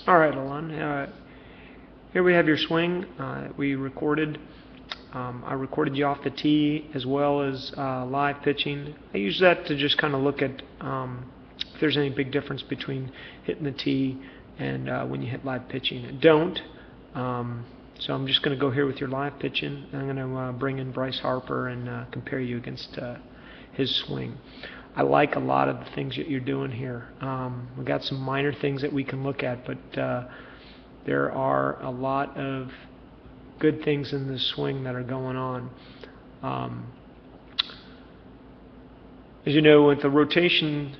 Alright, Alon, here we have your swing. We recorded. I recorded you off the tee as well as live pitching. I use that to just kind of look at if there's any big difference between hitting the tee and when you hit live pitching. I don't. So I'm just going to go here with your live pitching. I'm going to bring in Bryce Harper and compare you against his swing. I like a lot of the things that you're doing here. We've got some minor things that we can look at, but there are a lot of good things in this swing that are going on. As you know, with the rotation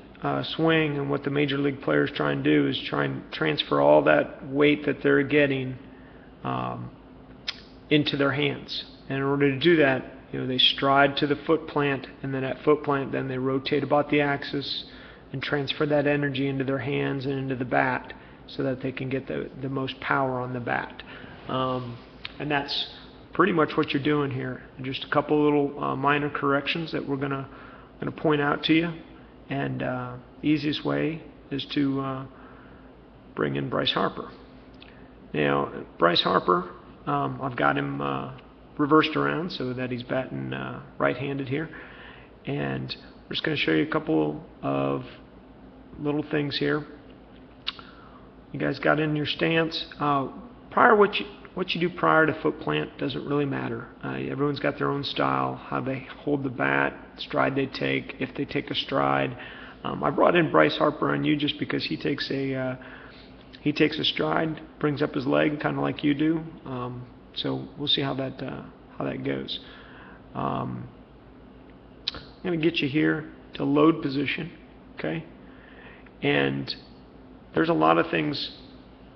swing, and what the major league players try and do is try and transfer all that weight that they're getting into their hands. And in order to do that, they stride to the foot plant, and then at foot plant, then they rotate about the axis and transfer that energy into their hands and into the bat, so that they can get the most power on the bat. And that's pretty much what you're doing here. Just a couple little minor corrections that we're gonna point out to you. And the easiest way is to bring in Bryce Harper. Now, Bryce Harper, I've got him reversed around so that he's batting right-handed here. And we're just going to show you a couple of little things here. You guys got in your stance. What you do prior to foot plant doesn't really matter. Everyone's got their own style, how they hold the bat, stride they take, if they take a stride. I brought in Bryce Harper on you just because he takes a stride, brings up his leg, kind of like you do. So we'll see how that goes. I'm going to get you here to load position, okay? And there's a lot of things.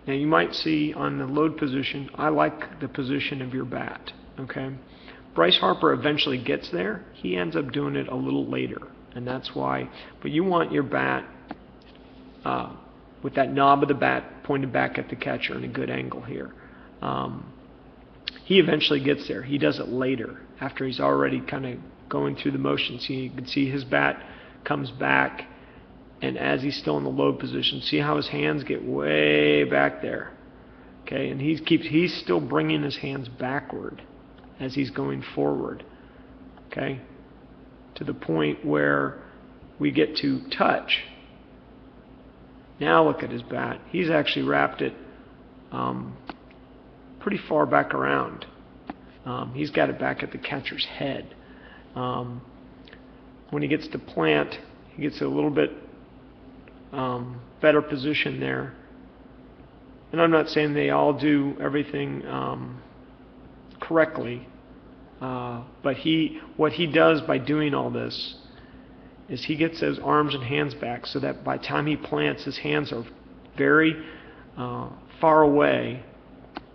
Now you might see on the load position, I like the position of your bat, okay? Bryce Harper eventually gets there. He ends up doing it a little later, and that's why. But you want your bat with that knob of the bat pointed back at the catcher in a good angle here. He eventually gets there. He does it later, after he's already kind of going through the motions. You can see his bat comes back, and as he's still in the load position, see how his hands get way back there, okay? And he's still bringing his hands backward as he's going forward, okay? To the point where we get to touch. Now look at his bat. He's actually wrapped it pretty far back around. He's got it back at the catcher's head. When he gets to plant, he gets a little bit better position there. And I'm not saying they all do everything correctly, but what he does by doing all this is he gets those arms and hands back so that by the time he plants, his hands are very far away,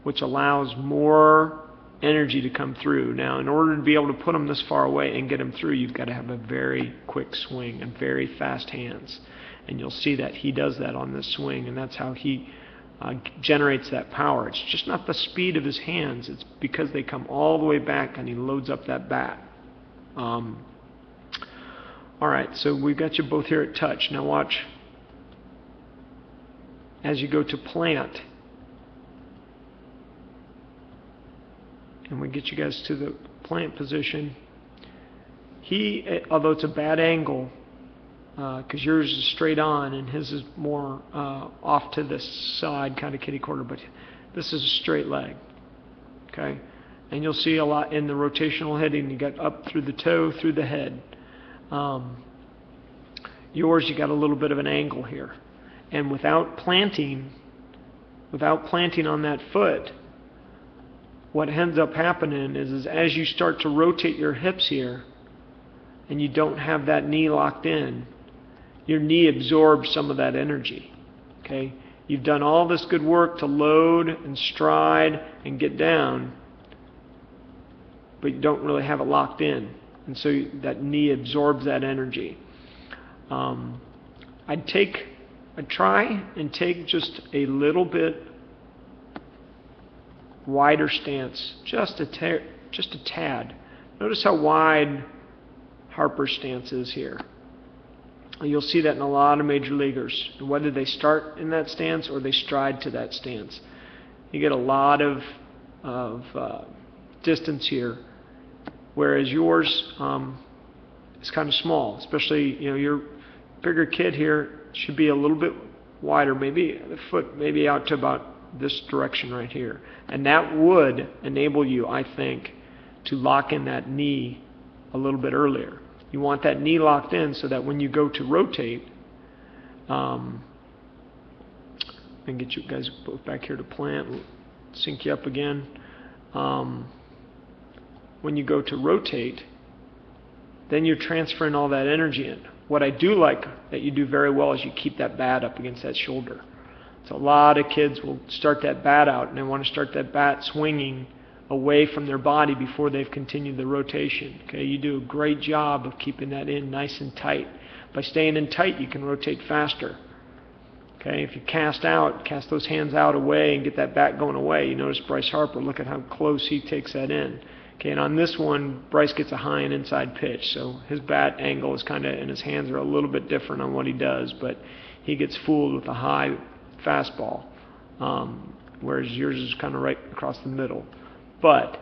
which allows more energy to come through. Now, in order to be able to put them this far away and get them through, you've got to have a very quick swing and very fast hands. And you'll see that he does that on this swing, and that's how he generates that power. It's just not the speed of his hands. It's because they come all the way back and he loads up that bat. All right, so we've got you both here at touch. Now watch. As you go to plant, and we get you guys to the plant position, although it's a bad angle, because yours is straight on and his is more off to the side, kind of kitty corner, but this is a straight leg, okay? And you'll see a lot in the rotational hitting. You got up through the toe, through the head. Yours, you got a little bit of an angle here, and without planting on that foot, what ends up happening is as you start to rotate your hips here, and you don't have that knee locked in, your knee absorbs some of that energy, okay? You've done all this good work to load and stride and get down, but you don't really have it locked in, and so that knee absorbs that energy. I'd try and take just a little bit wider stance, just a tad. Notice how wide Harper's stance is here. You'll see that in a lot of major leaguers, whether they start in that stance or they stride to that stance. You get a lot of distance here, whereas yours is kind of small. Especially, your bigger kid here should be a little bit wider, maybe the foot maybe out to about this direction right here, and that would enable you, I think, to lock in that knee a little bit earlier. You want that knee locked in so that when you go to rotate, and get you guys both back here to plant, we'll sync you up again. When you go to rotate, then you're transferring all that energy in. What I do like that you do very well is you keep that bat up against that shoulder. So a lot of kids will start that bat out, and they want to start that bat swinging away from their body before they've continued the rotation. Okay, you do a great job of keeping that in nice and tight. By staying in tight, you can rotate faster. Okay, if you cast those hands out away and get that bat going away, you notice Bryce Harper, look at how close he takes that in. Okay, and on this one, Bryce gets a high and inside pitch, so his bat angle is kind of, and his hands are a little bit different on what he does, but he gets fooled with a high fastball, whereas yours is kind of right across the middle. But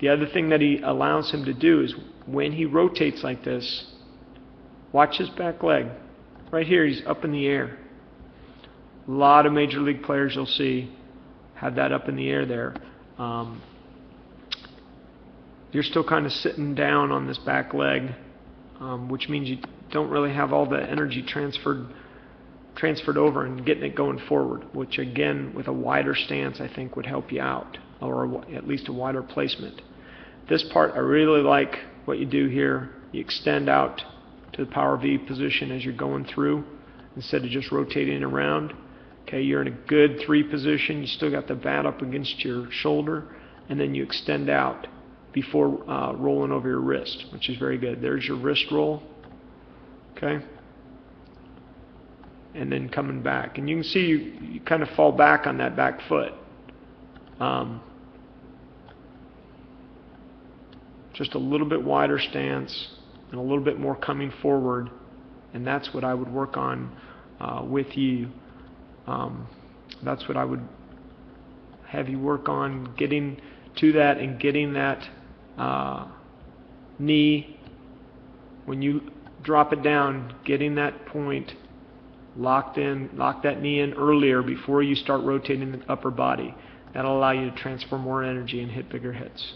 the other thing that he allows him to do is when he rotates like this, watch his back leg. Right here, he's up in the air. A lot of major league players you'll see have that up in the air there. You're still kind of sitting down on this back leg, which means you don't really have all the energy transferred over and getting it going forward, which again, with a wider stance, I think would help you out, or at least a wider placement. This part, I really like what you do here. You extend out to the power V position as you're going through instead of just rotating around. Okay, you're in a good 3 position. You still got the bat up against your shoulder, and then you extend out before rolling over your wrist, which is very good. There's your wrist roll. Okay. And then coming back. And you can see you kind of fall back on that back foot. Just a little bit wider stance and a little bit more coming forward, and that's what I would work on with you. That's what I would have you work on, getting to that and getting that knee, when you drop it down, getting that point locked in, lock that knee in earlier before you start rotating the upper body. That'll allow you to transfer more energy and hit bigger hits.